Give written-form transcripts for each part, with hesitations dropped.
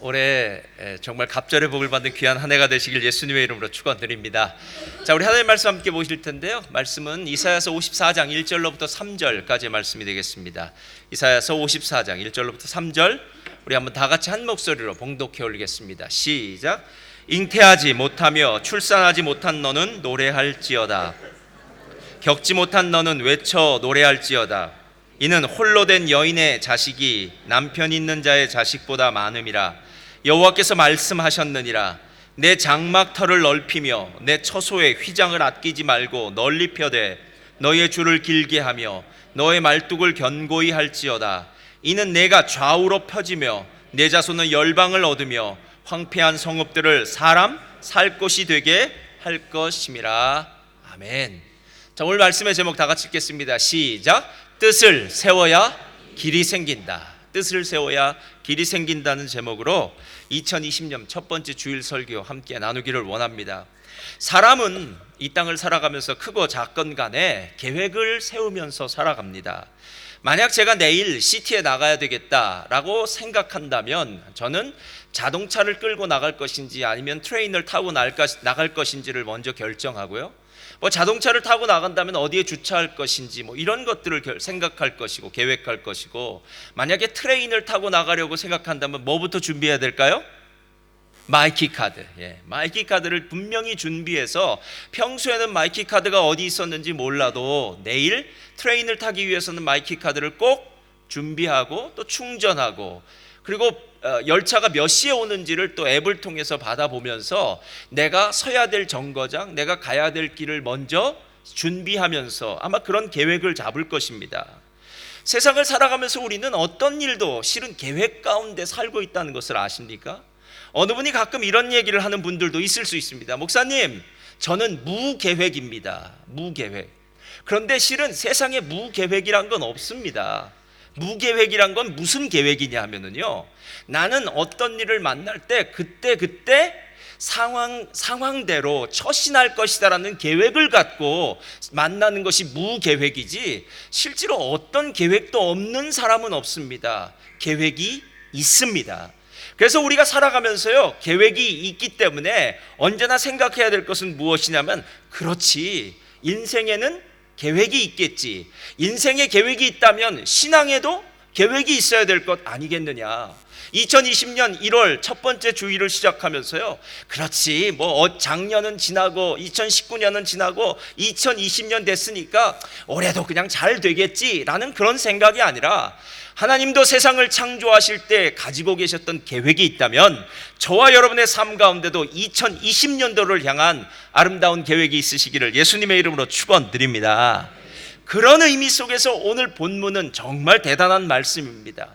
올해 정말 갑절의 복을 받는 귀한 한 해가 되시길 예수님의 이름으로 축원드립니다. 자, 우리 하나님 말씀 함께 보실 텐데요. 말씀은 이사야서 54장 1절로부터 3절까지의 말씀이 되겠습니다. 이사야서 54장 1절로부터 3절 우리 한번 다 같이 한 목소리로 봉독해 올리겠습니다. 시작. 잉태하지 못하며 출산하지 못한 너는 노래할지어다. 겪지 못한 너는 외쳐 노래할지어다. 이는 홀로 된 여인의 자식이 남편 있는 자의 자식보다 많음이라. 여호와께서 말씀하셨느니라. 내 장막터를 넓히며 내 처소의 휘장을 아끼지 말고 널리 펴되 너의 줄을 길게 하며 너의 말뚝을 견고히 할지어다. 이는 내가 좌우로 펴지며 내 자손은 열방을 얻으며 황폐한 성읍들을 사람 살 곳이 되게 할 것임이라. 아멘. 자, 오늘 말씀의 제목 다 같이 읽겠습니다. 시작. 뜻을 세워야 길이 생긴다. 뜻을 세워야 길이 생긴다는 제목으로 2020년 첫 번째 주일 설교 함께 나누기를 원합니다. 사람은 이 땅을 살아가면서 크고 작건 간에 계획을 세우면서 살아갑니다. 만약 제가 내일 시티에 나가야 되겠다라고 생각한다면 저는 자동차를 끌고 나갈 것인지 아니면 트레인을 타고 나갈 것인지를 먼저 결정하고요. 자동차를 타고 나간다면 어디에 주차할 것인지 이런 것들을 생각할 것이고 계획할 것이고, 만약에 트레인을 타고 나가려고 생각한다면 뭐부터 준비해야 될까요? 마이키 카드. 마이키 카드를 분명히 준비해서 평소에는 마이키 카드가 어디 있었는지 몰라도 내일 트레인을 타기 위해서는 마이키 카드를 꼭 준비하고 또 충전하고, 그리고 열차가 몇 시에 오는지를 또 앱을 통해서 받아보면서 내가 서야 될 정거장, 내가 가야 될 길을 먼저 준비하면서 아마 그런 계획을 잡을 것입니다. 세상을 살아가면서 우리는 어떤 일도 실은 계획 가운데 살고 있다는 것을 아십니까? 어느 분이 가끔 이런 얘기를 하는 분들도 있을 수 있습니다. 목사님, 저는 무계획입니다. 무계획. 그런데 실은 세상에 무계획이란 건 없습니다. 무계획이란 건 무슨 계획이냐 하면은요, 나는 어떤 일을 만날 때 그때 상황대로 처신할 것이다라는 계획을 갖고 만나는 것이 무계획이지, 실제로 어떤 계획도 없는 사람은 없습니다. 계획이 있습니다. 그래서 우리가 살아가면서요, 계획이 있기 때문에 언제나 생각해야 될 것은 무엇이냐면, 그렇지, 인생에는 계획이 있겠지. 인생에 계획이 있다면 신앙에도 계획이 있어야 될 것 아니겠느냐. 2020년 1월 첫 번째 주일을 시작하면서요, 그렇지, 작년은 지나고 2019년은 지나고 2020년 됐으니까 올해도 그냥 잘 되겠지라는 그런 생각이 아니라, 하나님도 세상을 창조하실 때 가지고 계셨던 계획이 있다면 저와 여러분의 삶 가운데도 2020년도를 향한 아름다운 계획이 있으시기를 예수님의 이름으로 축원드립니다. 그런 의미 속에서 오늘 본문은 정말 대단한 말씀입니다.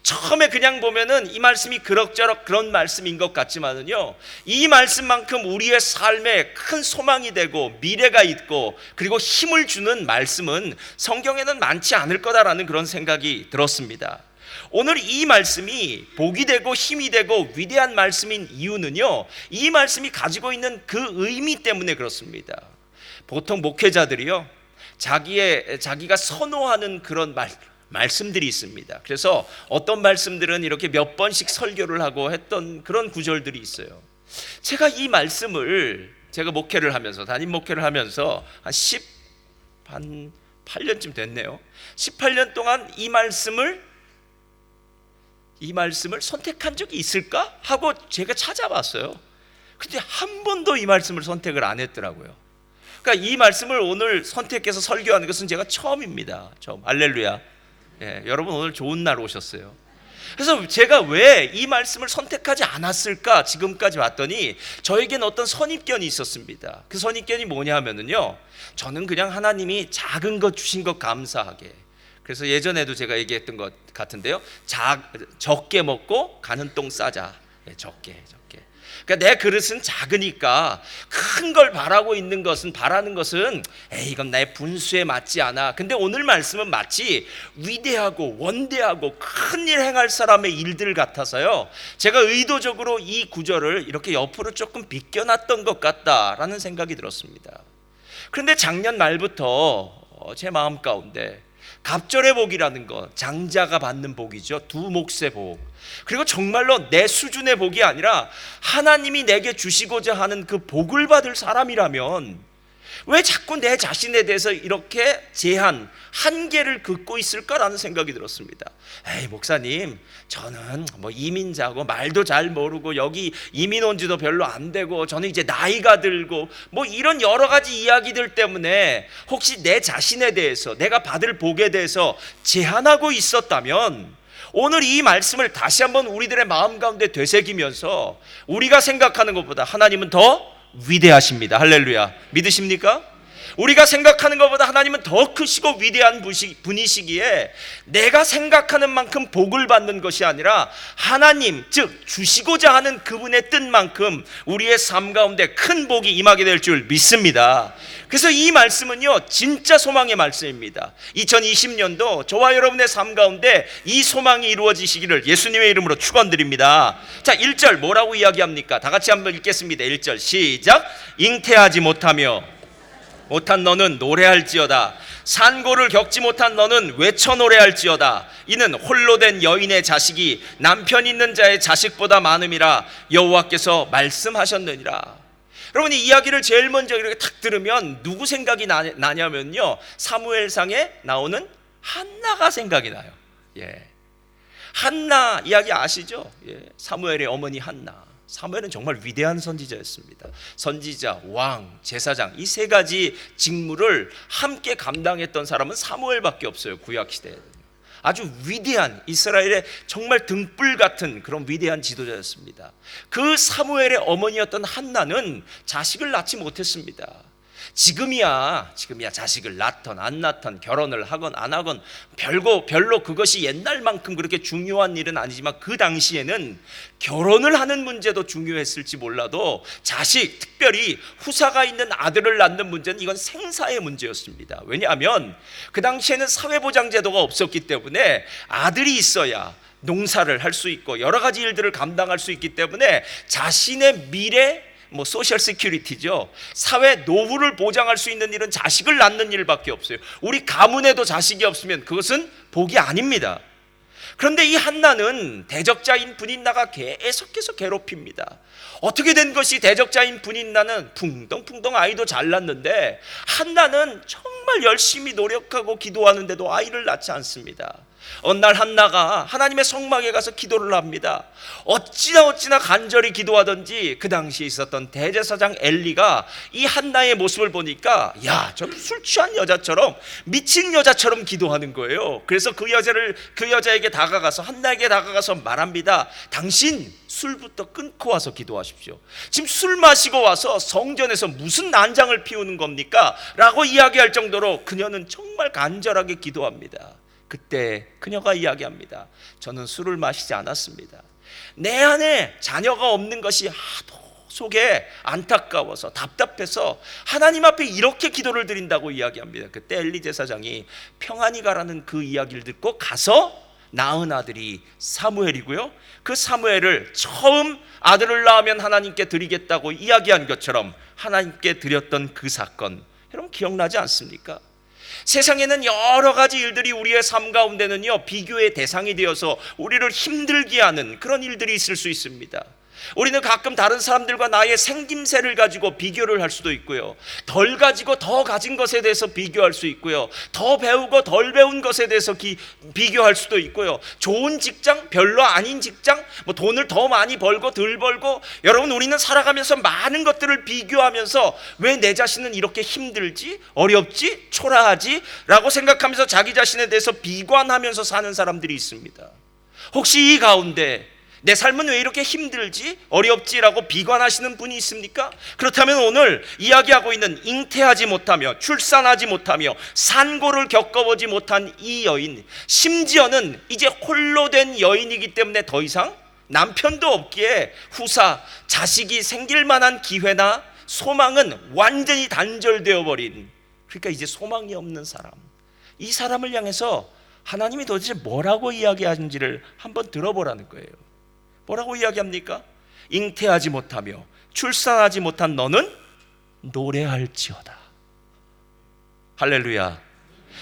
처음에 그냥 보면은 이 말씀이 그럭저럭 그런 말씀인 것 같지만은요, 이 말씀만큼 우리의 삶에 큰 소망이 되고 미래가 있고 그리고 힘을 주는 말씀은 성경에는 많지 않을 거다라는 그런 생각이 들었습니다. 오늘 이 말씀이 복이 되고 힘이 되고 위대한 말씀인 이유는요, 이 말씀이 가지고 있는 그 의미 때문에 그렇습니다. 보통 목회자들이요, 자기가 선호하는 그런 말씀들이 있습니다. 그래서 어떤 말씀들은 이렇게 몇 번씩 설교를 하고 했던 그런 구절들이 있어요. 제가 이 말씀을 제가 목회를 하면서, 담임 목회를 하면서 한 8년쯤 됐네요. 18년 동안 이 말씀을 선택한 적이 있을까 하고 제가 찾아봤어요. 근데 한 번도 이 말씀을 선택을 안 했더라고요. 그러니까 이 말씀을 오늘 선택해서 설교하는 것은 제가 처음입니다. 처음. 할렐루야. 여러분 오늘 좋은 날 오셨어요. 그래서 제가 왜 이 말씀을 선택하지 않았을까 지금까지 봤더니 저에겐 어떤 선입견이 있었습니다. 그 선입견이 뭐냐 하면은요, 저는 그냥 하나님이 작은 것 주신 것 감사하게, 그래서 예전에도 제가 얘기했던 것 같은데요, 적게 먹고 가는 똥 싸자. 적게. 그러니까 내 그릇은 작으니까 큰 걸 바라는 것은 이건 나의 분수에 맞지 않아. 근데 오늘 말씀은 마치 위대하고 원대하고 큰 일 행할 사람의 일들 같아서요, 제가 의도적으로 이 구절을 이렇게 옆으로 조금 비껴놨던 것 같다라는 생각이 들었습니다. 그런데 작년 말부터 제 마음 가운데 갑절의 복이라는 것, 장자가 받는 복이죠. 두 몫의 복. 그리고 정말로 내 수준의 복이 아니라 하나님이 내게 주시고자 하는 그 복을 받을 사람이라면 왜 자꾸 내 자신에 대해서 이렇게 제한, 한계를 긋고 있을까라는 생각이 들었습니다. 에이, 목사님, 저는 뭐 이민자고 말도 잘 모르고 여기 이민 온 지도 별로 안 되고 저는 이제 나이가 들고 뭐 이런 여러 가지 이야기들 때문에 혹시 내 자신에 대해서, 내가 받을 복에 대해서 제한하고 있었다면 오늘 이 말씀을 다시 한번 우리들의 마음 가운데 되새기면서 우리가 생각하는 것보다 하나님은 더 위대하십니다. 할렐루야. 믿으십니까? 우리가 생각하는 것보다 하나님은 더 크시고 위대한 분이시기에 내가 생각하는 만큼 복을 받는 것이 아니라 하나님, 즉 주시고자 하는 그분의 뜻만큼 우리의 삶 가운데 큰 복이 임하게 될 줄 믿습니다. 그래서 이 말씀은요, 진짜 소망의 말씀입니다. 2020년도 저와 여러분의 삶 가운데 이 소망이 이루어지시기를 예수님의 이름으로 축원드립니다. 자, 1절 뭐라고 이야기합니까? 다 같이 한번 읽겠습니다. 1절 시작. 잉태하지 못하며 못한 너는 노래할지어다. 산고를 겪지 못한 너는 외쳐 노래할지어다. 이는 홀로 된 여인의 자식이 남편 있는 자의 자식보다 많음이라 여호와께서 말씀하셨느니라. 여러분, 이 이야기를 제일 먼저 이렇게 탁 들으면 누구 생각이 나냐면요, 사무엘상에 나오는 한나가 생각이 나요. 예. 한나 이야기 아시죠? 예. 사무엘의 어머니 한나. 사무엘은 정말 위대한 선지자였습니다. 선지자, 왕, 제사장, 이 세 가지 직무를 함께 감당했던 사람은 사무엘밖에 없어요. 구약시대에는 아주 위대한, 이스라엘의 정말 등불 같은 그런 위대한 지도자였습니다. 그 사무엘의 어머니였던 한나는 자식을 낳지 못했습니다. 지금이야 자식을 낳던 안 낳던, 결혼을 하건 안 하건 별로 그것이 옛날만큼 그렇게 중요한 일은 아니지만 그 당시에는 결혼을 하는 문제도 중요했을지 몰라도 자식, 특별히 후사가 있는 아들을 낳는 문제는 이건 생사의 문제였습니다. 왜냐하면 그 당시에는 사회보장제도가 없었기 때문에 아들이 있어야 농사를 할 수 있고 여러 가지 일들을 감당할 수 있기 때문에 자신의 미래, 소셜 시큐리티죠. 사회 노후를 보장할 수 있는 일은 자식을 낳는 일밖에 없어요. 우리 가문에도 자식이 없으면 그것은 복이 아닙니다. 그런데 이 한나는 대적자인 분인나가 계속해서 괴롭힙니다. 어떻게 된 것이 대적자인 분인나는 풍덩풍덩 아이도 잘 낳는데 한나는 정말 열심히 노력하고 기도하는데도 아이를 낳지 않습니다. 어느 날 한나가 하나님의 성막에 가서 기도를 합니다. 어찌나 간절히 기도하던지 그 당시에 있었던 대제사장 엘리가 이 한나의 모습을 보니까 야, 저 술 취한 여자처럼, 미친 여자처럼 기도하는 거예요. 그래서 그 여자에게 다가가서, 한나에게 다가가서 말합니다. 당신 술부터 끊고 와서 기도하십시오. 지금 술 마시고 와서 성전에서 무슨 난장을 피우는 겁니까? 라고 이야기할 정도로 그녀는 정말 간절하게 기도합니다. 그때 그녀가 이야기합니다. 저는 술을 마시지 않았습니다. 내 안에 자녀가 없는 것이 하도 속에 안타까워서 답답해서 하나님 앞에 이렇게 기도를 드린다고 이야기합니다. 그때 엘리 제사장이 평안히 가라는 그 이야기를 듣고 가서 낳은 아들이 사무엘이고요, 그 사무엘을 처음 아들을 낳으면 하나님께 드리겠다고 이야기한 것처럼 하나님께 드렸던 그 사건, 여러분 기억나지 않습니까? 세상에는 여러 가지 일들이 우리의 삶 가운데는요, 비교의 대상이 되어서 우리를 힘들게 하는 그런 일들이 있을 수 있습니다. 우리는 가끔 다른 사람들과 나의 생김새를 가지고 비교를 할 수도 있고요, 덜 가지고 더 가진 것에 대해서 비교할 수 있고요, 더 배우고 덜 배운 것에 대해서 비교할 수도 있고요, 좋은 직장, 별로 아닌 직장, 돈을 더 많이 벌고 덜 벌고, 여러분 우리는 살아가면서 많은 것들을 비교하면서 왜 내 자신은 이렇게 힘들지, 어렵지, 초라하지 라고 생각하면서 자기 자신에 대해서 비관하면서 사는 사람들이 있습니다. 혹시 이 가운데 내 삶은 왜 이렇게 힘들지, 어렵지라고 비관하시는 분이 있습니까? 그렇다면 오늘 이야기하고 있는 잉태하지 못하며 출산하지 못하며 산고를 겪어보지 못한 이 여인, 심지어는 이제 홀로 된 여인이기 때문에 더 이상 남편도 없기에 후사, 자식이 생길 만한 기회나 소망은 완전히 단절되어 버린, 그러니까 이제 소망이 없는 사람, 이 사람을 향해서 하나님이 도대체 뭐라고 이야기하는지를 한번 들어보라는 거예요. 뭐라고 이야기합니까? 잉태하지 못하며 출산하지 못한 너는 노래할지어다. 할렐루야.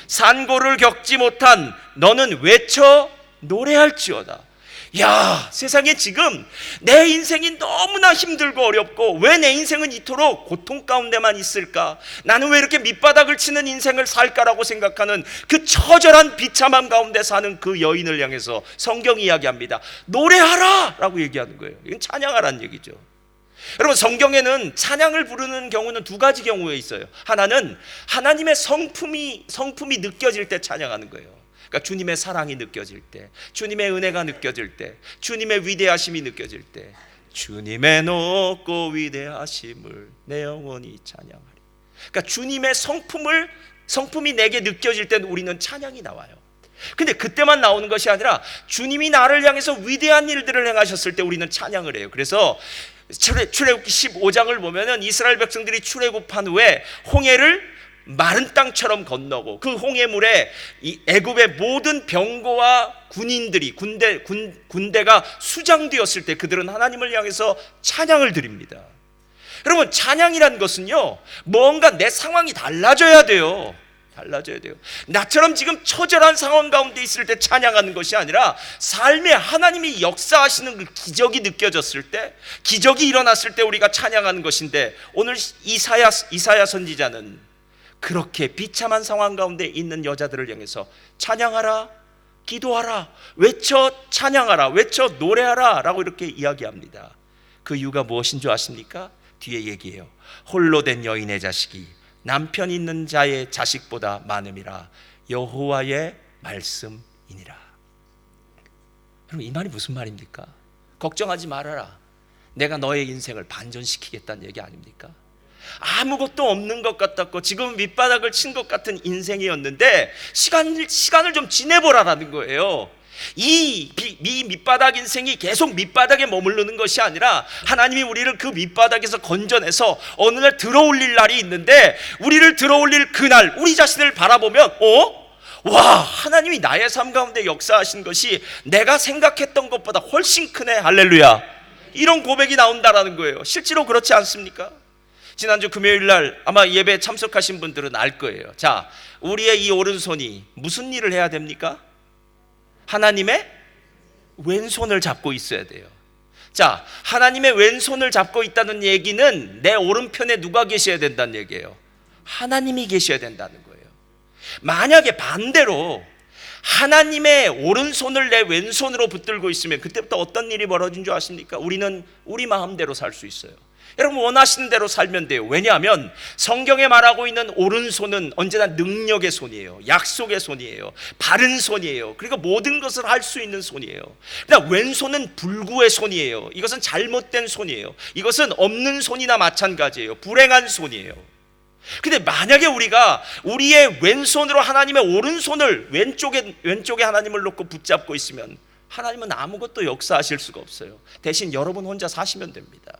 산고를 겪지 못한 너는 외쳐 노래할지어다. 야, 세상에 지금 내 인생이 너무나 힘들고 어렵고 왜 내 인생은 이토록 고통 가운데만 있을까? 나는 왜 이렇게 밑바닥을 치는 인생을 살까라고 생각하는 그 처절한 비참함 가운데 사는 그 여인을 향해서 성경이 이야기합니다. 노래하라 라고 얘기하는 거예요. 이건 찬양하라는 얘기죠. 여러분, 성경에는 찬양을 부르는 경우는 두 가지 경우에 있어요. 하나는 하나님의 성품이 느껴질 때 찬양하는 거예요. 그러니까 주님의 사랑이 느껴질 때, 주님의 은혜가 느껴질 때, 주님의 위대하심이 느껴질 때, 주님의 높고 위대하심을 내 영혼이 찬양하리. 그러니까 주님의 성품이 내게 느껴질 때는 우리는 찬양이 나와요. 근데 그때만 나오는 것이 아니라 주님이 나를 향해서 위대한 일들을 행하셨을 때 우리는 찬양을 해요. 그래서 출애굽기 15장을 보면은 이스라엘 백성들이 출애굽한 후에 홍해를 마른 땅처럼 건너고 그 홍해물에 이 애굽의 모든 병거와 군대가 수장되었을 때 그들은 하나님을 향해서 찬양을 드립니다. 여러분, 찬양이라는 것은요, 뭔가 내 상황이 달라져야 돼요. 나처럼 지금 처절한 상황 가운데 있을 때 찬양하는 것이 아니라 삶에 하나님이 역사하시는 그 기적이 느껴졌을 때, 기적이 일어났을 때 우리가 찬양하는 것인데, 오늘 이사야 선지자는 그렇게 비참한 상황 가운데 있는 여자들을 향해서 찬양하라, 기도하라, 외쳐 찬양하라, 외쳐 노래하라 라고 이렇게 이야기합니다. 그 이유가 무엇인 줄 아십니까? 뒤에 얘기해요. 홀로 된 여인의 자식이 남편 있는 자의 자식보다 많음이라, 여호와의 말씀이니라. 여러분, 이 말이 무슨 말입니까? 걱정하지 말아라, 내가 너의 인생을 반전시키겠다는 얘기 아닙니까? 아무것도 없는 것 같았고 지금 밑바닥을 친 것 같은 인생이었는데 시간을 좀 지내보라라는 거예요. 이 밑바닥 인생이 계속 밑바닥에 머무르는 것이 아니라 하나님이 우리를 그 밑바닥에서 건져내서 어느 날 들어올릴 날이 있는데, 우리를 들어올릴 그날 우리 자신을 바라보면 와, 하나님이 나의 삶 가운데 역사하신 것이 내가 생각했던 것보다 훨씬 크네, 할렐루야, 이런 고백이 나온다라는 거예요. 실제로 그렇지 않습니까? 지난주 금요일날 아마 예배에 참석하신 분들은 알 거예요. 자, 우리의 이 오른손이 무슨 일을 해야 됩니까? 하나님의 왼손을 잡고 있어야 돼요. 자, 하나님의 왼손을 잡고 있다는 얘기는 내 오른편에 누가 계셔야 된다는 얘기예요? 하나님이 계셔야 된다는 거예요. 만약에 반대로 하나님의 오른손을 내 왼손으로 붙들고 있으면 그때부터 어떤 일이 벌어진 줄 아십니까? 우리는 우리 마음대로 살 수 있어요. 여러분, 원하시는 대로 살면 돼요. 왜냐하면 성경에 말하고 있는 오른손은 언제나 능력의 손이에요. 약속의 손이에요. 바른 손이에요. 그리고 모든 것을 할 수 있는 손이에요. 그러나 왼손은 불구의 손이에요. 이것은 잘못된 손이에요. 이것은 없는 손이나 마찬가지예요. 불행한 손이에요. 근데 만약에 우리가 우리의 왼손으로 하나님의 오른손을 왼쪽에 하나님을 놓고 붙잡고 있으면 하나님은 아무것도 역사하실 수가 없어요. 대신 여러분 혼자 사시면 됩니다.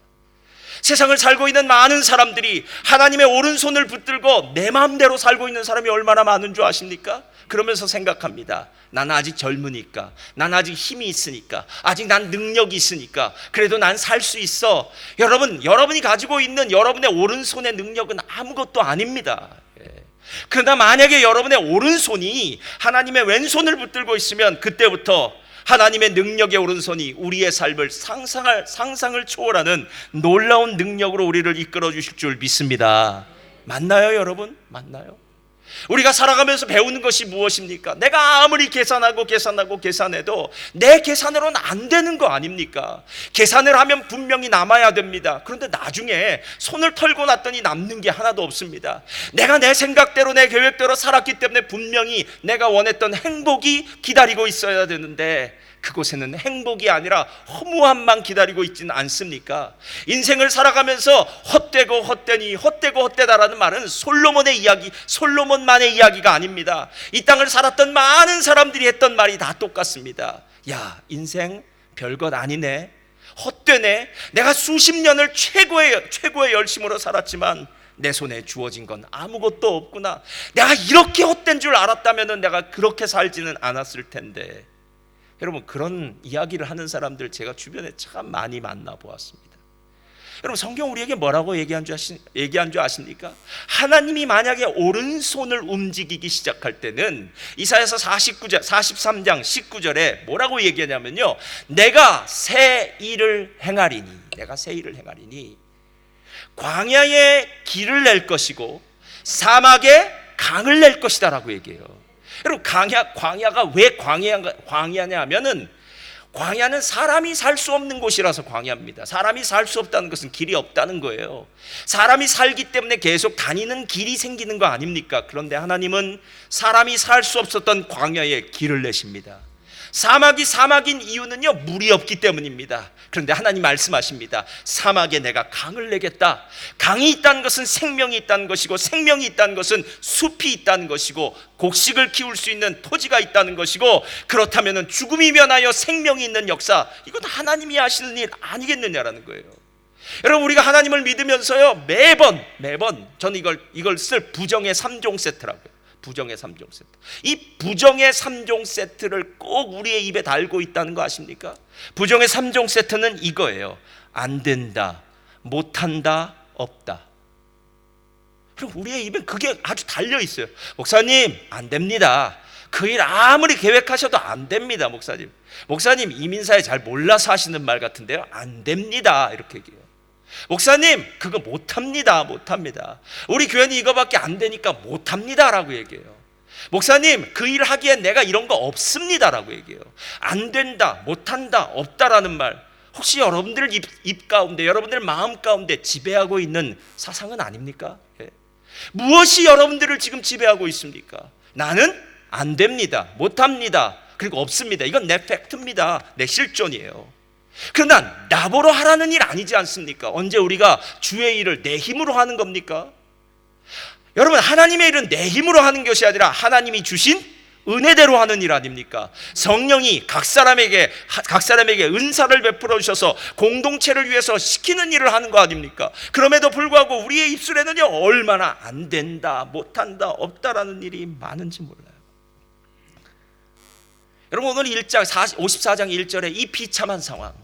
세상을 살고 있는 많은 사람들이 하나님의 오른손을 붙들고 내 마음대로 살고 있는 사람이 얼마나 많은 줄 아십니까? 그러면서 생각합니다. 난 아직 젊으니까, 난 아직 힘이 있으니까, 아직 난 능력이 있으니까 그래도 난 살 수 있어. 여러분이 가지고 있는 여러분의 오른손의 능력은 아무것도 아닙니다. 그러나 만약에 여러분의 오른손이 하나님의 왼손을 붙들고 있으면 그때부터 하나님의 능력의 오른손이 우리의 삶을 상상을 초월하는 놀라운 능력으로 우리를 이끌어 주실 줄 믿습니다. 맞나요, 여러분? 맞나요? 우리가 살아가면서 배우는 것이 무엇입니까? 내가 아무리 계산해도 내 계산으로는 안 되는 거 아닙니까? 계산을 하면 분명히 남아야 됩니다. 그런데 나중에 손을 털고 났더니 남는 게 하나도 없습니다. 내가 내 생각대로 내 계획대로 살았기 때문에 분명히 내가 원했던 행복이 기다리고 있어야 되는데 그곳에는 행복이 아니라 허무함만 기다리고 있지는 않습니까? 인생을 살아가면서 헛되고 헛되다라는 말은 솔로몬만의 이야기가 아닙니다. 이 땅을 살았던 많은 사람들이 했던 말이 다 똑같습니다. 야, 인생 별것 아니네, 헛되네, 내가 수십 년을 최고의 열심으로 살았지만 내 손에 주어진 건 아무것도 없구나, 내가 이렇게 헛된 줄 알았다면 내가 그렇게 살지는 않았을 텐데. 여러분, 그런 이야기를 하는 사람들 제가 주변에 참 많이 만나보았습니다. 여러분, 성경 우리에게 뭐라고 얘기한 줄 아십니까? 하나님이 만약에 오른손을 움직이기 시작할 때는 이사야서 43장 19절에 뭐라고 얘기하냐면요, 내가 새 일을 행하리니, 내가 새 일을 행하리니 광야에 길을 낼 것이고 사막에 강을 낼 것이다 라고 얘기해요. 여러분, 광야가 왜 광야냐 하면은, 광야는 사람이 살 수 없는 곳이라서 광야입니다. 사람이 살 수 없다는 것은 길이 없다는 거예요. 사람이 살기 때문에 계속 다니는 길이 생기는 거 아닙니까? 그런데 하나님은 사람이 살 수 없었던 광야에 길을 내십니다. 사막이 사막인 이유는요, 물이 없기 때문입니다. 그런데 하나님 말씀하십니다. 사막에 내가 강을 내겠다. 강이 있다는 것은 생명이 있다는 것이고, 생명이 있다는 것은 숲이 있다는 것이고, 곡식을 키울 수 있는 토지가 있다는 것이고, 그렇다면 죽음이 면하여 생명이 있는 역사, 이건 하나님이 하시는 일 아니겠느냐라는 거예요. 여러분, 우리가 하나님을 믿으면서요, 매번 저는 이걸 쓸 부정의 3종 세트라고요. 부정의 3종 세트. 이 부정의 3종 세트를 꼭 우리의 입에 달고 있다는 거 아십니까? 부정의 3종 세트는 이거예요. 안 된다, 못한다, 없다. 그럼 우리의 입에 그게 아주 달려 있어요. 목사님, 안 됩니다. 그 일 아무리 계획하셔도 안 됩니다. 목사님 이민사에 잘 몰라서 하시는 말 같은데요, 안 됩니다. 이렇게 얘기해요. 목사님, 그거 못합니다. 우리 교회는 이거밖에 안 되니까 못합니다 라고 얘기해요. 목사님, 그 일 하기엔 내가 이런 거 없습니다 라고 얘기해요. 안 된다, 못한다, 없다라는 말, 혹시 여러분들 입 가운데, 여러분들 마음 가운데 지배하고 있는 사상은 아닙니까? 예. 무엇이 여러분들을 지금 지배하고 있습니까? 나는 안 됩니다, 못합니다, 그리고 없습니다. 이건 내 팩트입니다. 내 실존이에요. 그러나 나보러 하라는 일 아니지 않습니까? 언제 우리가 주의 일을 내 힘으로 하는 겁니까? 여러분, 하나님의 일은 내 힘으로 하는 것이 아니라 하나님이 주신 은혜대로 하는 일 아닙니까? 성령이 각 사람에게 은사를 베풀어 주셔서 공동체를 위해서 시키는 일을 하는 거 아닙니까? 그럼에도 불구하고 우리의 입술에는요, 얼마나 안 된다, 못한다, 없다라는 일이 많은지 몰라요. 여러분, 오늘 54장 1절에 이 비참한 상황,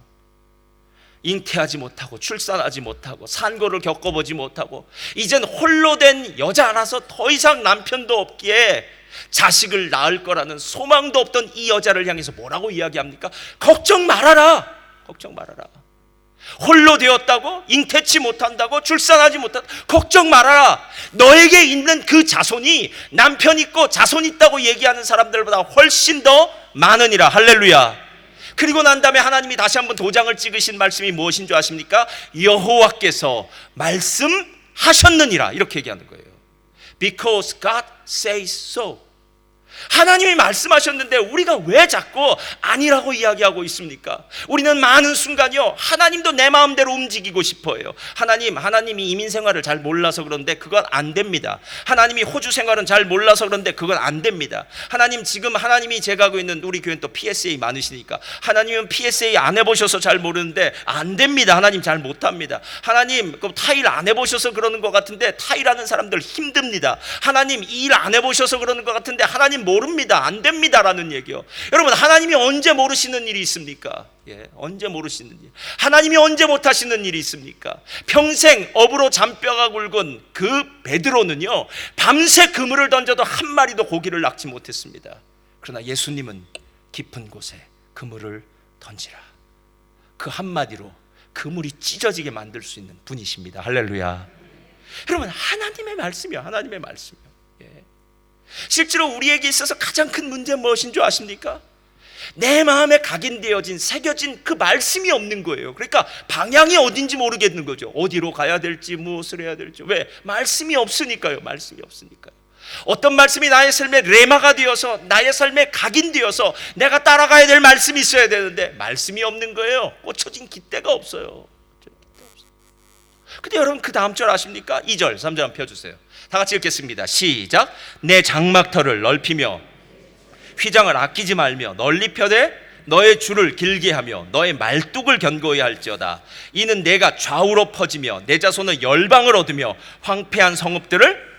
잉태하지 못하고 출산하지 못하고 산고를 겪어보지 못하고 이젠 홀로 된 여자라서 더 이상 남편도 없기에 자식을 낳을 거라는 소망도 없던 이 여자를 향해서 뭐라고 이야기합니까? 걱정 말아라. 홀로 되었다고, 잉태치 못한다고, 출산하지 못한다고, 걱정 말아라. 너에게 있는 그 자손이 남편 있고 자손 있다고 얘기하는 사람들보다 훨씬 더 많으니라. 할렐루야. 그리고 난 다음에 하나님이 다시 한번 도장을 찍으신 말씀이 무엇인 줄 아십니까? 여호와께서 말씀하셨느니라, 이렇게 얘기하는 거예요. Because God says so. 하나님이 말씀하셨는데 우리가 왜 자꾸 아니라고 이야기하고 있습니까? 우리는 많은 순간이요, 하나님도 내 마음대로 움직이고 싶어요. 하나님이 이민 생활을 잘 몰라서 그런데 그건 안 됩니다. 하나님이 호주 생활은 잘 몰라서 그런데 그건 안 됩니다. 하나님이 제가 하고 있는 우리 교회는 또 PSA 많으시니까 하나님은 PSA 안 해보셔서 잘 모르는데 안 됩니다. 하나님 잘 못합니다. 하나님 타일 안 해보셔서 그러는 것 같은데 타일하는 사람들 힘듭니다. 하나님 이 일 안 해보셔서 그러는 것 같은데 하나님 모릅니다. 안 됩니다라는 얘기요. 여러분, 하나님이 언제 모르시는 일이 있습니까? 언제 모르시는 일? 하나님이 언제 못하시는 일이 있습니까? 평생 업으로 잔뼈가 굵은 그 베드로는요, 밤새 그물을 던져도 한 마리도 고기를 낚지 못했습니다. 그러나 예수님은 깊은 곳에 그물을 던지라, 그 한마디로 그물이 찢어지게 만들 수 있는 분이십니다. 할렐루야. 여러분, 하나님의 말씀이요, 하나님의 말씀이요. 실제로 우리에게 있어서 가장 큰 문제는 무엇인 줄 아십니까? 내 마음에 각인되어진, 새겨진 그 말씀이 없는 거예요. 그러니까 방향이 어딘지 모르겠는 거죠. 어디로 가야 될지, 무엇을 해야 될지. 왜? 말씀이 없으니까요. 어떤 말씀이 나의 삶에 레마가 되어서, 나의 삶에 각인되어서 내가 따라가야 될 말씀이 있어야 되는데 말씀이 없는 거예요. 꽂혀진 깃대가 없어요. 근데 여러분, 그 다음 절 아십니까? 2절, 3절 한번 펴주세요. 다 같이 읽겠습니다. 시작. 내 장막터를 넓히며 휘장을 아끼지 말며 널리 펴되 너의 줄을 길게 하며 너의 말뚝을 견고히 할지어다. 이는 내가 좌우로 퍼지며 내 자손은 열방을 얻으며 황폐한 성읍들을.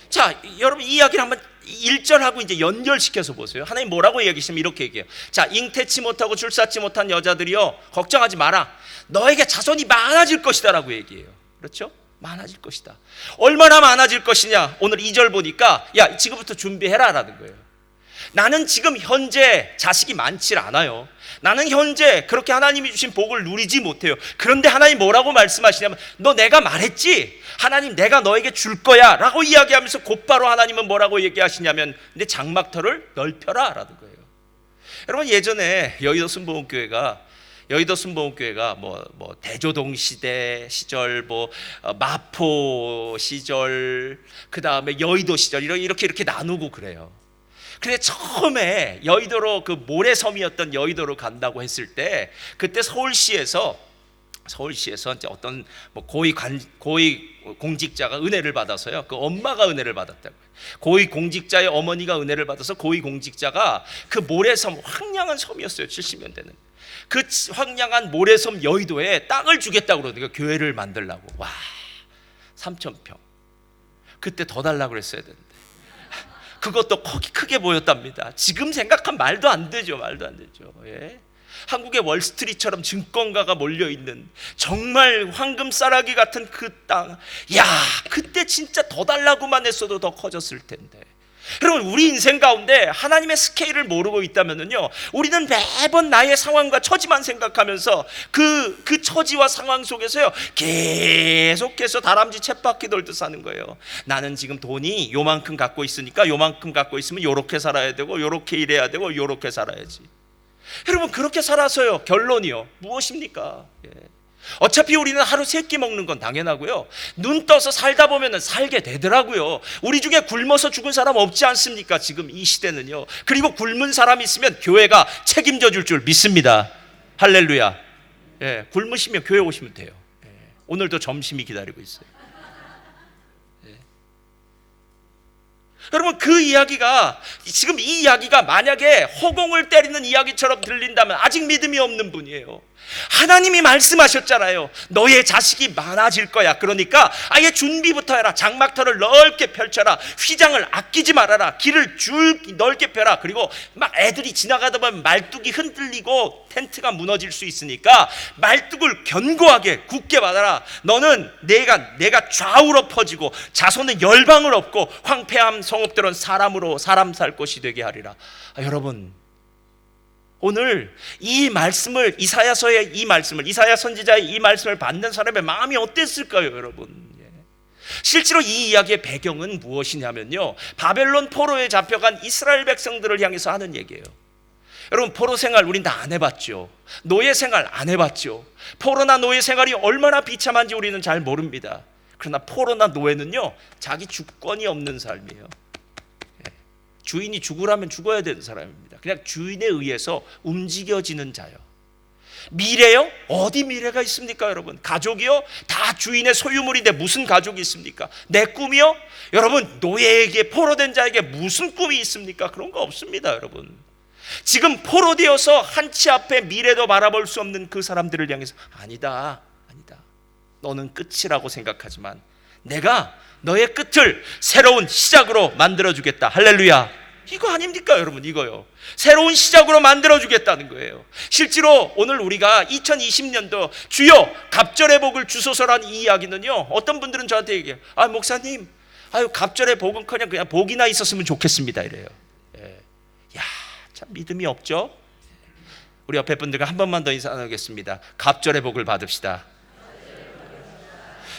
자, 여러분, 이 이야기를 한번 1절하고 이제 연결시켜서 보세요. 하나님 뭐라고 얘기하시면 이렇게 얘기해요. 자, 잉태치 못하고 줄 쌓지 못한 여자들이여 걱정하지 마라. 너에게 자손이 많아질 것이다 라고 얘기해요. 그렇죠? 많아질 것이다. 얼마나 많아질 것이냐? 오늘 2절 보니까 야, 지금부터 준비해라 라는 거예요. 나는 지금 현재 자식이 많지 않아요. 나는 현재 그렇게 하나님이 주신 복을 누리지 못해요. 그런데 하나님 뭐라고 말씀하시냐면 너 내가 말했지? 하나님 내가 너에게 줄 거야 라고 이야기하면서 곧바로 하나님은 뭐라고 얘기하시냐면 내 장막터를 넓혀라 라는 거예요. 여러분, 예전에 여의도 순복음교회가 뭐 대조동 시절, 마포 시절, 그 다음에 여의도 시절 이렇게 나누고 그래요. 근데 처음에 여의도로 그 모래섬이었던 여의도로 간다고 했을 때 그때 서울시에서 이제 어떤 뭐 고위 공직자가 은혜를 받아서요. 그 엄마가 은혜를 받았다고요. 고위 공직자의 어머니가 은혜를 받아서 고위 공직자가 그 모래섬, 황량한 섬이었어요. 70년대는. 그 황량한 모래섬 여의도에 땅을 주겠다고 그러니까 교회를 만들라고. 와, 3,000평. 그때 더 달라고 그랬어야 되는데 그것도 크게 보였답니다. 지금 생각하면 말도 안 되죠. 예. 한국의 월스트리트처럼 증권가가 몰려있는 정말 황금싸라기 같은 그 땅, 야, 그때 진짜 더 달라고만 했어도 더 커졌을 텐데. 여러분, 우리 인생 가운데 하나님의 스케일을 모르고 있다면요, 우리는 매번 나의 상황과 처지만 생각하면서 그 처지와 상황 속에서요 계속해서 다람쥐 쳇바퀴 돌듯 사는 거예요. 나는 지금 돈이 요만큼 갖고 있으니까 요만큼 갖고 있으면 요렇게 살아야 되고 요렇게 일해야 되고 요렇게 살아야지. 여러분, 그렇게 살아서요 결론이요 무엇입니까? 예. 어차피 우리는 하루 3끼 먹는 건 당연하고요, 눈 떠서 살다 보면 살게 되더라고요. 우리 중에 굶어서 죽은 사람 없지 않습니까? 지금 이 시대는요. 그리고 굶은 사람 있으면 교회가 책임져 줄 줄 믿습니다. 할렐루야. 예, 굶으시면 교회 오시면 돼요. 예, 오늘도 점심이 기다리고 있어요. 예. 여러분, 그 이야기가 지금 이 이야기가 만약에 허공을 때리는 이야기처럼 들린다면 아직 믿음이 없는 분이에요. 하나님이 말씀하셨잖아요. 너의 자식이 많아질 거야. 그러니까 아예 준비부터 해라. 장막터를 넓게 펼쳐라. 휘장을 아끼지 말아라. 길을 넓게 펴라. 그리고 막 애들이 지나가다 보면 말뚝이 흔들리고 텐트가 무너질 수 있으니까 말뚝을 견고하게 굳게 받아라. 너는 내가 좌우로 퍼지고 자손은 열방을 얻고 황폐함 성읍들은 사람 살 곳이 되게 하리라. 여러분, 오늘 이 말씀을, 이사야 선지자의 이 말씀을 받는 사람의 마음이 어땠을까요, 여러분? 실제로 이 이야기의 배경은 무엇이냐면요, 바벨론 포로에 잡혀간 이스라엘 백성들을 향해서 하는 얘기예요. 여러분, 포로 생활 우린 다 안 해봤죠. 노예 생활 안 해봤죠. 포로나 노예 생활이 얼마나 비참한지 우리는 잘 모릅니다. 그러나 포로나 노예는요 자기 주권이 없는 삶이에요. 주인이 죽으라면 죽어야 되는 사람입니다. 그냥 주인에 의해서 움직여지는 자요. 미래요? 어디 미래가 있습니까, 여러분? 가족이요? 다 주인의 소유물인데 무슨 가족이 있습니까? 내 꿈이요? 여러분, 노예에게, 포로된 자에게 무슨 꿈이 있습니까? 그런 거 없습니다, 여러분. 지금 포로되어서 한치 앞에 미래도 바라볼 수 없는 그 사람들을 향해서 아니다. 너는 끝이라고 생각하지만 내가 너의 끝을 새로운 시작으로 만들어주겠다. 할렐루야. 이거 아닙니까, 여러분? 이거요. 새로운 시작으로 만들어주겠다는 거예요. 실제로 오늘 우리가 2020년도 주여 갑절의 복을 주소서란 이 이야기는요, 어떤 분들은 저한테 얘기해요. 목사님, 갑절의 복은커녕 그냥 복이나 있었으면 좋겠습니다, 이래요. 예. 야, 참 믿음이 없죠? 우리 옆에 분들과 한 번만 더 인사 나누겠습니다. 갑절의 복을 받읍시다.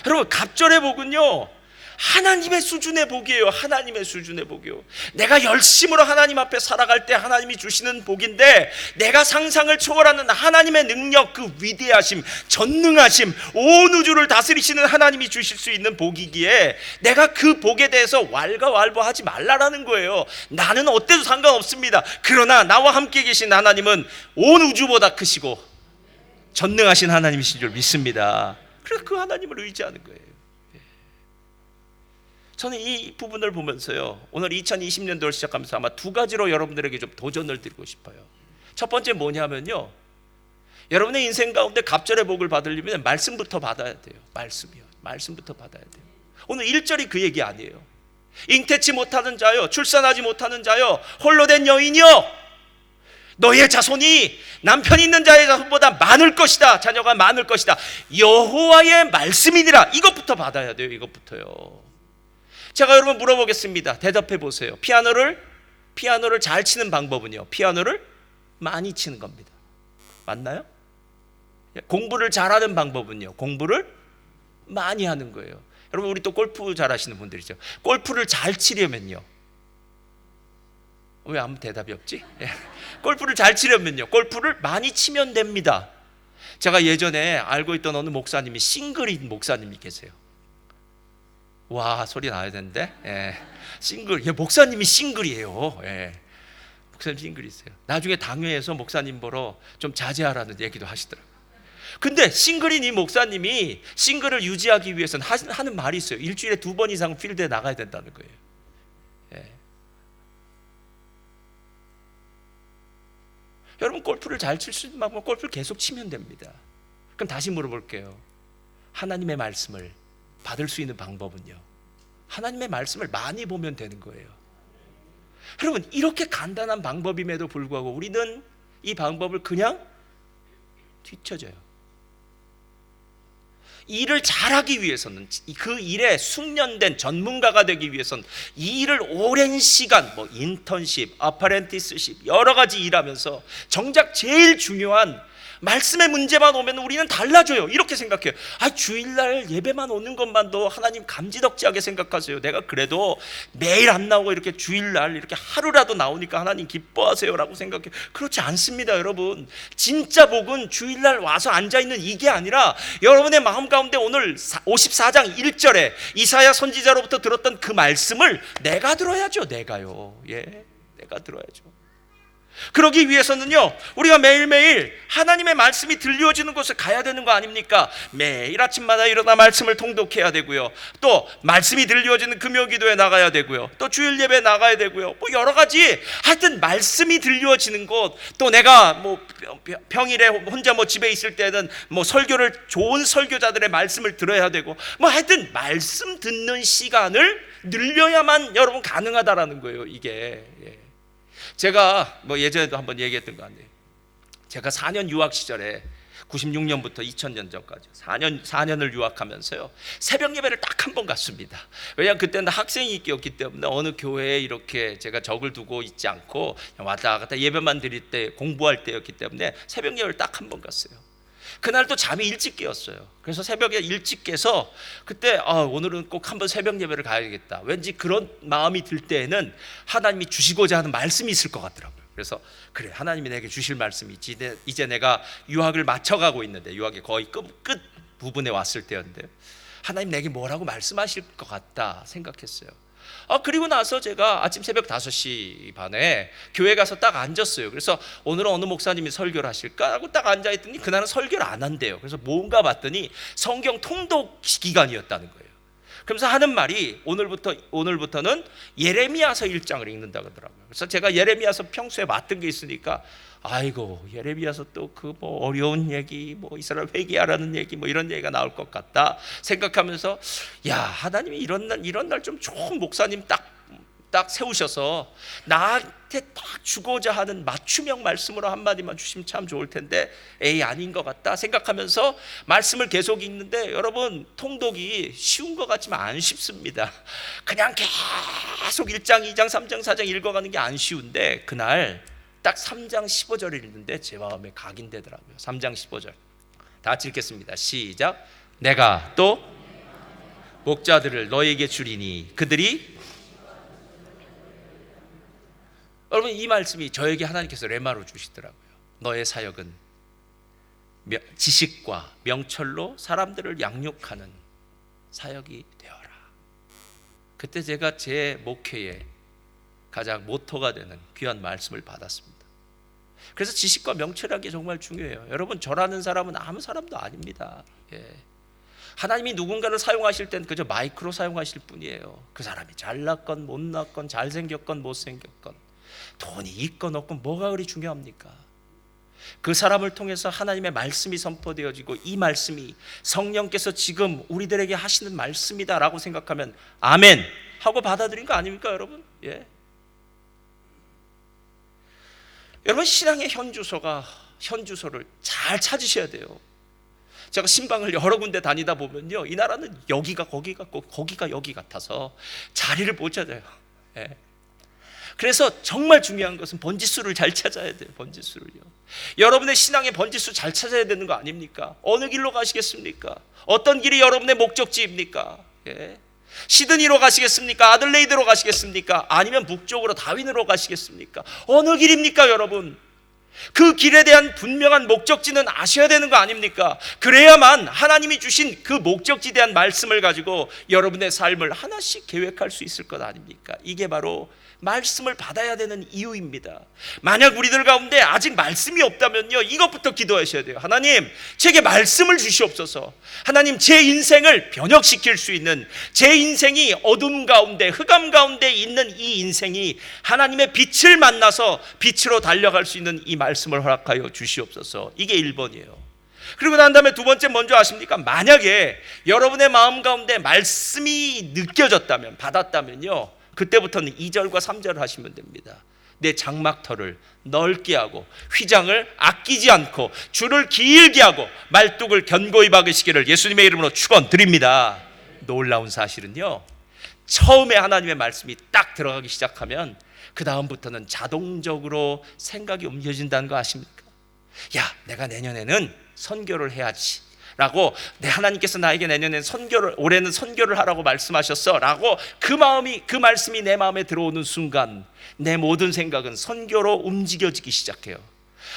여러분, 갑절의 복은요 하나님의 수준의 복이에요. 하나님의 수준의 복이요. 내가 열심으로 하나님 앞에 살아갈 때 하나님이 주시는 복인데, 내가 상상을 초월하는 하나님의 능력, 그 위대하심, 전능하심, 온 우주를 다스리시는 하나님이 주실 수 있는 복이기에 내가 그 복에 대해서 왈가왈부하지 말라라는 거예요. 나는 어때도 상관없습니다. 그러나 나와 함께 계신 하나님은 온 우주보다 크시고 전능하신 하나님이신 줄 믿습니다. 그래서 그 하나님을 의지하는 거예요. 저는 이 부분을 보면서요, 오늘 2020년도를 시작하면서 아마 2가지로 여러분들에게 좀 도전을 드리고 싶어요. 첫 번째 뭐냐면요, 여러분의 인생 가운데 갑절의 복을 받으려면 말씀부터 받아야 돼요. 말씀부터 받아야 돼요. 오늘 1절이 그 얘기 아니에요. 잉태치 못하는 자여, 출산하지 못하는 자여, 홀로 된 여인이여, 너의 자손이 남편 있는 자의 자손보다 많을 것이다. 자녀가 많을 것이다. 여호와의 말씀이니라. 이것부터 받아야 돼요. 이것부터요. 제가 여러분 물어보겠습니다. 대답해 보세요. 피아노를 잘 치는 방법은요, 피아노를 많이 치는 겁니다. 맞나요? 공부를 잘하는 방법은요, 공부를 많이 하는 거예요. 여러분, 우리 또 골프 잘하시는 분들이죠. 골프를 잘 치려면요, 왜 아무 대답이 없지? 골프를 잘 치려면요, 골프를 많이 치면 됩니다. 제가 예전에 알고 있던 어느 목사님이 싱글인 목사님이 계세요. 와, 소리 나야 되는데. 싱글. 목사님이 싱글이에요. 목사님 싱글이세요. 나중에 당회에서 목사님 보러 좀 자제하라는 얘기도 하시더라고요. 근데 싱글인 이 목사님이 싱글을 유지하기 위해서는 하는 말이 있어요. 일주일에 2번 이상 필드에 나가야 된다는 거예요. 여러분, 골프를 잘 칠 수 있는 방법은 골프를 계속 치면 됩니다. 그럼 다시 물어볼게요. 하나님의 말씀을 받을 수 있는 방법은요, 하나님의 말씀을 많이 보면 되는 거예요. 여러분, 이렇게 간단한 방법임에도 불구하고 우리는 이 방법을 그냥 뒤쳐져요. 일을 잘하기 위해서는, 그 일에 숙련된 전문가가 되기 위해서는 이 일을 오랜 시간, 인턴십, 어퍼렌티스십, 여러 가지 일하면서 정작 제일 중요한 말씀의 문제만 오면 우리는 달라져요. 이렇게 생각해요. 주일날 예배만 오는 것만도 하나님 감지덕지하게 생각하세요. 내가 그래도 매일 안 나오고 이렇게 주일날 이렇게 하루라도 나오니까 하나님 기뻐하세요라고 생각해요. 그렇지 않습니다. 여러분, 진짜 복은 주일날 와서 앉아있는 이게 아니라 여러분의 마음 가운데 오늘 54장 1절에 이사야 선지자로부터 들었던 그 말씀을 내가 들어야죠. 내가요. 내가 들어야죠. 그러기 위해서는요, 우리가 매일매일 하나님의 말씀이 들려지는 곳에 가야 되는 거 아닙니까? 매일 아침마다 일어나 말씀을 통독해야 되고요, 또 말씀이 들려지는 금요기도에 나가야 되고요, 또 주일 예배 나가야 되고요, 여러 가지, 하여튼 말씀이 들려지는 곳, 또 내가 평일에 혼자 집에 있을 때는 설교를, 좋은 설교자들의 말씀을 들어야 되고, 하여튼 말씀 듣는 시간을 늘려야만 여러분 가능하다라는 거예요. 이게 제가 예전에도 한번 얘기했던 거 아니에요. 제가 4년 유학 시절에 96년부터 2000년 전까지 4년을 유학하면서요, 새벽 예배를 딱 한 번 갔습니다. 왜냐하면 그때는 학생이었기 때문에 어느 교회에 이렇게 제가 적을 두고 있지 않고 왔다 갔다 예배만 드릴 때, 공부할 때였기 때문에 새벽 예배를 딱 한 번 갔어요. 그날 또 잠이 일찍 깨었어요. 그래서 새벽에 일찍 깨서 그때 오늘은 꼭 한번 새벽 예배를 가야겠다. 왠지 그런 마음이 들 때에는 하나님이 주시고자 하는 말씀이 있을 것 같더라고요. 그래서 그래, 하나님이 내게 주실 말씀이 있지. 이제 내가 유학을 마쳐가고 있는데, 유학의 거의 끝 부분에 왔을 때였는데 하나님 내게 뭐라고 말씀하실 것 같다 생각했어요. 그리고 나서 제가 아침 새벽 5시 반에 교회 가서 딱 앉았어요. 그래서 오늘은 어느 목사님이 설교를 하실까 하고 딱 앉아있더니 그날은 설교를 안 한대요. 그래서 뭔가 봤더니 성경 통독 기간이었다는 거예요. 그러면서 하는 말이 오늘부터는 예레미야서 1장을 읽는다 그러더라고요. 그래서 제가 예레미야서 평소에 봤던 게 있으니까, 아이고, 예레미야서 또 어려운 얘기, 이스라엘 회개하라는 얘기, 이런 얘기가 나올 것 같다 생각하면서, 야, 하나님이 이런 날 좀 좋은 목사님 딱 세우셔서 나한테 딱 주고자 하는 맞춤형 말씀으로 한마디만 주시면 참 좋을 텐데, 아닌 것 같다 생각하면서 말씀을 계속 읽는데, 여러분, 통독이 쉬운 것 같지만 안 쉽습니다. 그냥 계속 1장, 2장, 3장, 4장 읽어가는 게 안 쉬운데, 그날 딱 3장 15절을 읽는데 제 마음에 각인되더라고요. 3장 15절 다 같이 읽겠습니다. 시작. 내가 또 목자들을 너에게 주리니 그들이, 여러분, 이 말씀이 저에게 하나님께서 레마로 주시더라고요. 너의 사역은 지식과 명철로 사람들을 양육하는 사역이 되어라. 그때 제가 제 목회에 가장 모토가 되는 귀한 말씀을 받았습니다. 그래서 지식과 명철이라는 게 정말 중요해요. 여러분, 저라는 사람은 아무 사람도 아닙니다. 하나님이 누군가를 사용하실 땐 그저 마이크로 사용하실 뿐이에요. 그 사람이 잘났건 못났건 잘생겼건 못생겼건 돈이 있건 없건 뭐가 그리 중요합니까? 그 사람을 통해서 하나님의 말씀이 선포되어지고, 이 말씀이 성령께서 지금 우리들에게 하시는 말씀이다라고 생각하면 아멘 하고 받아들인 거 아닙니까, 여러분? 예. 여러분, 신앙의 현주소를 잘 찾으셔야 돼요. 제가 신방을 여러 군데 다니다 보면요, 이 나라는 여기가 거기 같고 거기가 여기 같아서 자리를 못 찾아요. 예. 그래서 정말 중요한 것은 번지수를 잘 찾아야 돼요. 번지수를요. 여러분의 신앙의 번지수 잘 찾아야 되는 거 아닙니까? 어느 길로 가시겠습니까? 어떤 길이 여러분의 목적지입니까? 예. 시드니로 가시겠습니까? 아들레이드로 가시겠습니까? 아니면 북쪽으로 다윈으로 가시겠습니까? 어느 길입니까, 여러분? 그 길에 대한 분명한 목적지는 아셔야 되는 거 아닙니까? 그래야만 하나님이 주신 그 목적지에 대한 말씀을 가지고 여러분의 삶을 하나씩 계획할 수 있을 것 아닙니까? 이게 바로 말씀을 받아야 되는 이유입니다. 만약 우리들 가운데 아직 말씀이 없다면요, 이것부터 기도하셔야 돼요. 하나님, 제게 말씀을 주시옵소서. 하나님, 제 인생을 변혁시킬 수 있는, 제 인생이 어둠 가운데, 흑암 가운데 있는 이 인생이 하나님의 빛을 만나서 빛으로 달려갈 수 있는 이 말씀을 허락하여 주시옵소서. 이게 1번이에요. 그리고 난 다음에 두 번째 뭔지 아십니까? 만약에 여러분의 마음 가운데 말씀이 느껴졌다면, 받았다면요, 그때부터는 2절과 3절을 하시면 됩니다. 내 장막터를 넓게 하고 휘장을 아끼지 않고 줄을 길게 하고 말뚝을 견고히 박으시기를 예수님의 이름으로 축원드립니다. 놀라운 사실은요, 처음에 하나님의 말씀이 딱 들어가기 시작하면 그 다음부터는 자동적으로 생각이 옮겨진다는 거 아십니까? 야, 내가 내년에는 선교를 해야지 라고, 하나님께서 나에게 내년에 올해는 선교를 하라고 말씀하셨어 라고 그 말씀이 내 마음에 들어오는 순간 내 모든 생각은 선교로 움직여지기 시작해요.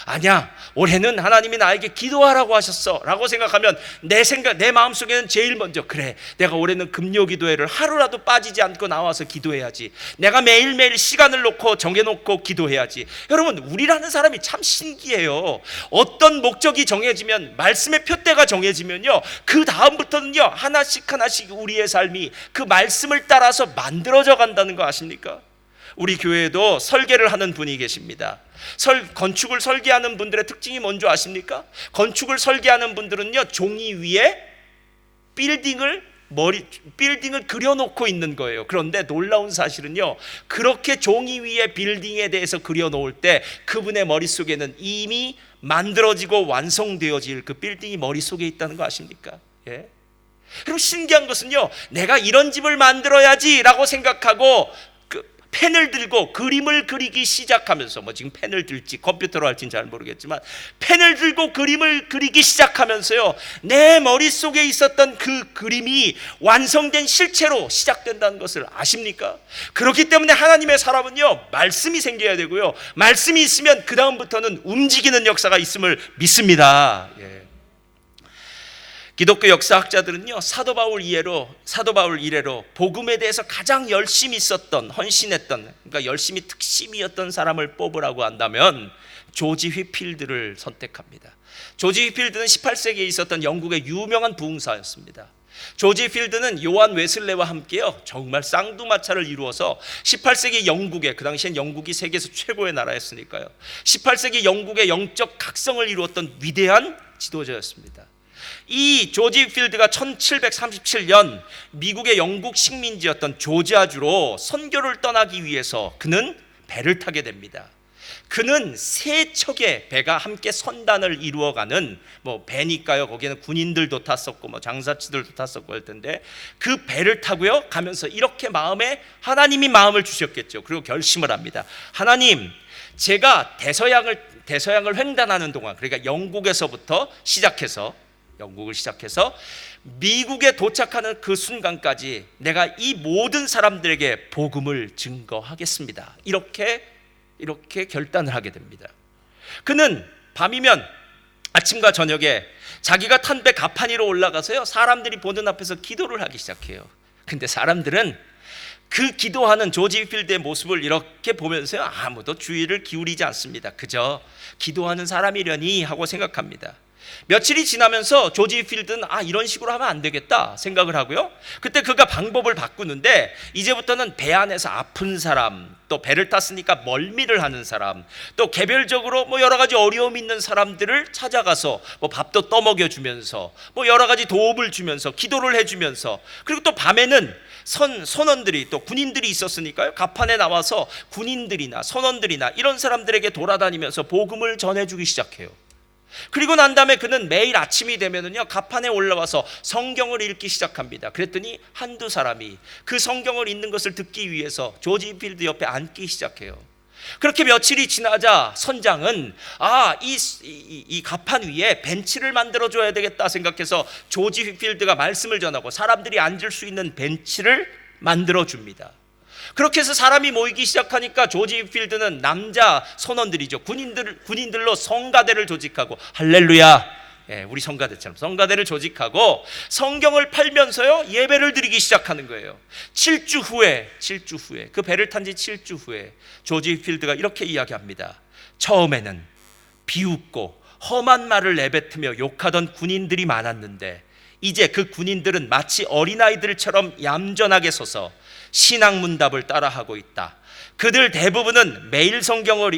아니야, 올해는 하나님이 나에게 기도하라고 하셨어 라고 생각하면 내 마음속에는 제일 먼저, 그래, 내가 올해는 금요기도회를 하루라도 빠지지 않고 나와서 기도해야지, 내가 매일매일 시간을 놓고 정해놓고 기도해야지. 여러분, 우리라는 사람이 참 신기해요. 어떤 목적이 정해지면, 말씀의 표대가 정해지면요, 그 다음부터는요, 하나씩 우리의 삶이 그 말씀을 따라서 만들어져 간다는 거 아십니까? 우리 교회에도 설계를 하는 분이 계십니다. 건축을 설계하는 분들의 특징이 뭔지 아십니까? 건축을 설계하는 분들은요, 종이 위에 빌딩을 그려놓고 있는 거예요. 그런데 놀라운 사실은요, 그렇게 종이 위에 빌딩에 대해서 그려놓을 때 그분의 머릿속에는 이미 만들어지고 완성되어질 그 빌딩이 머릿속에 있다는 거 아십니까? 예? 그리고 신기한 것은요, 내가 이런 집을 만들어야지 라고 생각하고 펜을 들고 그림을 그리기 시작하면서, 지금 펜을 들지 컴퓨터로 할지는 잘 모르겠지만 펜을 들고 그림을 그리기 시작하면서요, 내 머릿속에 있었던 그 그림이 완성된 실체로 시작된다는 것을 아십니까? 그렇기 때문에 하나님의 사람은요, 말씀이 생겨야 되고요, 말씀이 있으면 그 다음부터는 움직이는 역사가 있음을 믿습니다. 예. 기독교 역사학자들은요, 사도 바울 이래로 복음에 대해서 가장 열심히 썼던, 헌신했던, 그러니까 열심히 특심이었던 사람을 뽑으라고 한다면 조지 휘필드를 선택합니다. 조지 휘필드는 18세기에 있었던 영국의 유명한 부흥사였습니다. 조지 휘필드는 요한 웨슬레와 함께요, 정말 쌍두마차를 이루어서 18세기 영국에, 그 당시엔 영국이 세계에서 최고의 나라였으니까요, 18세기 영국의 영적 각성을 이루었던 위대한 지도자였습니다. 이 조지 휘필드가 1737년 미국의 영국 식민지였던 조지아주로 선교를 떠나기 위해서 그는 배를 타게 됩니다. 그는 세 척의 배가 함께 선단을 이루어가는, 배니까요, 거기에는 군인들도 탔었고 장사치들도 탔었고 할 텐데, 그 배를 타고요 가면서 이렇게 하나님이 마음을 주셨겠죠. 그리고 결심을 합니다. 하나님, 제가 대서양을 횡단하는 동안, 그러니까 영국을 시작해서 미국에 도착하는 그 순간까지 내가 이 모든 사람들에게 복음을 증거하겠습니다. 이렇게 결단을 하게 됩니다. 그는 밤이면 아침과 저녁에 자기가 탄 배 가판 위로 올라가서요, 사람들이 보는 앞에서 기도를 하기 시작해요. 근데 사람들은 그 기도하는 조지 휘필드의 모습을 이렇게 보면서요, 아무도 주의를 기울이지 않습니다. 그저 기도하는 사람이려니 하고 생각합니다. 며칠이 지나면서 조지 필드는 이런 식으로 하면 안 되겠다 생각을 하고요. 그때 그가 방법을 바꾸는데 이제부터는 배 안에서 아픈 사람, 또 배를 탔으니까 멀미를 하는 사람, 또 개별적으로 여러 가지 어려움이 있는 사람들을 찾아가서 밥도 떠먹여 주면서 여러 가지 도움을 주면서 기도를 해주면서, 그리고 또 밤에는 선원들이, 또 군인들이 있었으니까요, 갑판에 나와서 군인들이나 선원들이나 이런 사람들에게 돌아다니면서 복음을 전해주기 시작해요. 그리고 난 다음에 그는 매일 아침이 되면은요, 갑판에 올라와서 성경을 읽기 시작합니다. 그랬더니 한두 사람이 그 성경을 읽는 것을 듣기 위해서 조지 필드 옆에 앉기 시작해요. 그렇게 며칠이 지나자 선장은 이 갑판 위에 벤치를 만들어줘야 되겠다 생각해서 조지 필드가 말씀을 전하고 사람들이 앉을 수 있는 벤치를 만들어줍니다. 그렇게 해서 사람이 모이기 시작하니까 조지 필드는 남자 선원들이죠, 군인들로 성가대를 조직하고, 할렐루야, 우리 성가대처럼 성가대를 조직하고 성경을 팔면서요 예배를 드리기 시작하는 거예요. 7주 후에 그 배를 탄 지 7주 후에 조지 필드가 이렇게 이야기합니다. 처음에는 비웃고 험한 말을 내뱉으며 욕하던 군인들이 많았는데 이제 그 군인들은 마치 어린아이들처럼 얌전하게 서서 신앙문답을 따라하고 있다. 그들 대부분은 매일 성경을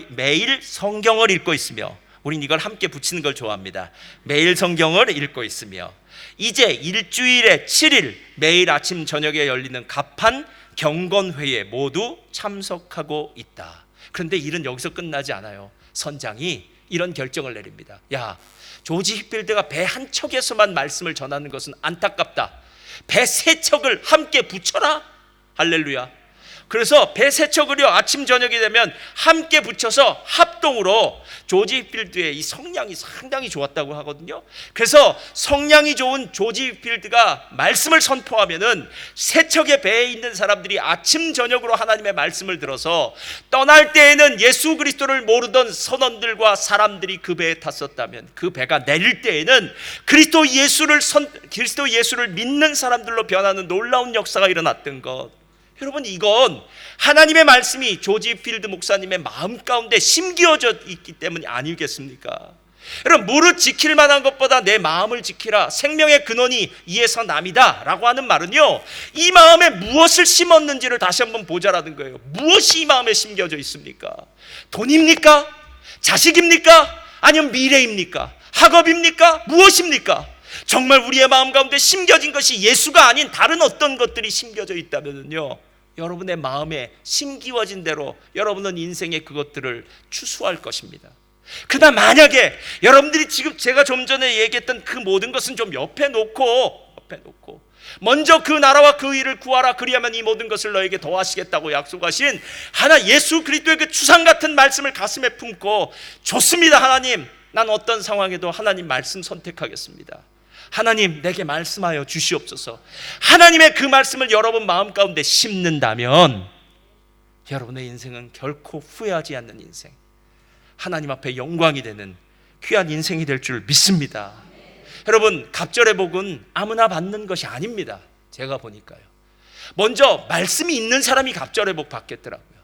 읽고 있으며, 우린 이걸 함께 붙이는 걸 좋아합니다. 매일 성경을 읽고 있으며 이제 일주일에 7일 매일 아침 저녁에 열리는 갑판 경건회에 모두 참석하고 있다. 그런데 일은 여기서 끝나지 않아요. 선장이 이런 결정을 내립니다. 조지 필드가 배 한 척에서만 말씀을 전하는 것은 안타깝다. 배 세 척을 함께 붙여라. 할렐루야. 그래서 배 세 척을요 아침 저녁이 되면 함께 붙여서 합동으로, 조지 필드의 이 성량이 상당히 좋았다고 하거든요. 그래서 성량이 좋은 조지 필드가 말씀을 선포하면은 세 척의 배에 있는 사람들이 아침 저녁으로 하나님의 말씀을 들어서 떠날 때에는 예수 그리스도를 모르던 선원들과 사람들이 그 배에 탔었다면, 그 배가 내릴 때에는 그리스도 예수를 믿는 사람들로 변하는 놀라운 역사가 일어났던 것. 여러분, 이건 하나님의 말씀이 조지 필드 목사님의 마음 가운데 심기어져 있기 때문이 아니겠습니까? 여러분, 무릇 지킬 만한 것보다 내 마음을 지키라. 생명의 근원이 이에서 남이다 라고 하는 말은요, 이 마음에 무엇을 심었는지를 다시 한번 보자라는 거예요. 무엇이 이 마음에 심겨져 있습니까? 돈입니까? 자식입니까? 아니면 미래입니까? 학업입니까? 무엇입니까? 정말 우리의 마음 가운데 심겨진 것이 예수가 아닌 다른 어떤 것들이 심겨져 있다면요, 여러분의 마음에 심기워진 대로 여러분은 인생의 그것들을 추수할 것입니다. 그러나 만약에 여러분들이 지금 제가 좀 전에 얘기했던 그 모든 것은 좀 옆에 놓고 먼저 그 나라와 그 일을 구하라, 그리하면 이 모든 것을 너에게 더하시겠다고 약속하신 예수 그리스도의 그 추상 같은 말씀을 가슴에 품고, 좋습니다 하나님, 난 어떤 상황에도 하나님 말씀 선택하겠습니다. 하나님 내게 말씀하여 주시옵소서. 하나님의 그 말씀을 여러분 마음 가운데 심는다면 여러분의 인생은 결코 후회하지 않는 인생, 하나님 앞에 영광이 되는 귀한 인생이 될 줄 믿습니다. 여러분, 갑절의 복은 아무나 받는 것이 아닙니다. 제가 보니까요, 먼저 말씀이 있는 사람이 갑절의 복 받겠더라고요.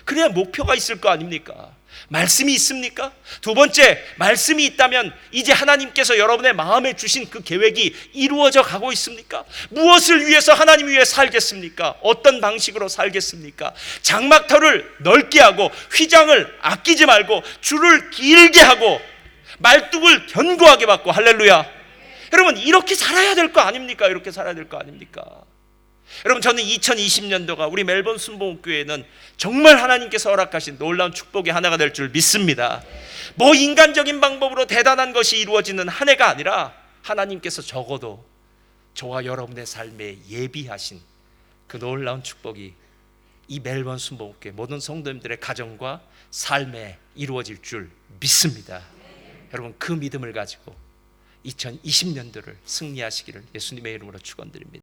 그래야 목표가 있을 거 아닙니까? 말씀이 있습니까? 두 번째, 말씀이 있다면 이제 하나님께서 여러분의 마음에 주신 그 계획이 이루어져 가고 있습니까? 무엇을 위해서 하나님 위해 살겠습니까? 어떤 방식으로 살겠습니까? 장막터를 넓게 하고 휘장을 아끼지 말고 줄을 길게 하고 말뚝을 견고하게 받고, 할렐루야. 여러분, 이렇게 살아야 될 거 아닙니까? 이렇게 살아야 될 거 아닙니까? 여러분, 저는 2020년도가 우리 멜번 순복음교회는 정말 하나님께서 허락하신 놀라운 축복의 한 해가 될 줄 믿습니다. 인간적인 방법으로 대단한 것이 이루어지는 한 해가 아니라 하나님께서 적어도 저와 여러분의 삶에 예비하신 그 놀라운 축복이 이 멜번 순복음교회 모든 성도님들의 가정과 삶에 이루어질 줄 믿습니다. 여러분, 그 믿음을 가지고 2020년도를 승리하시기를 예수님의 이름으로 축원드립니다.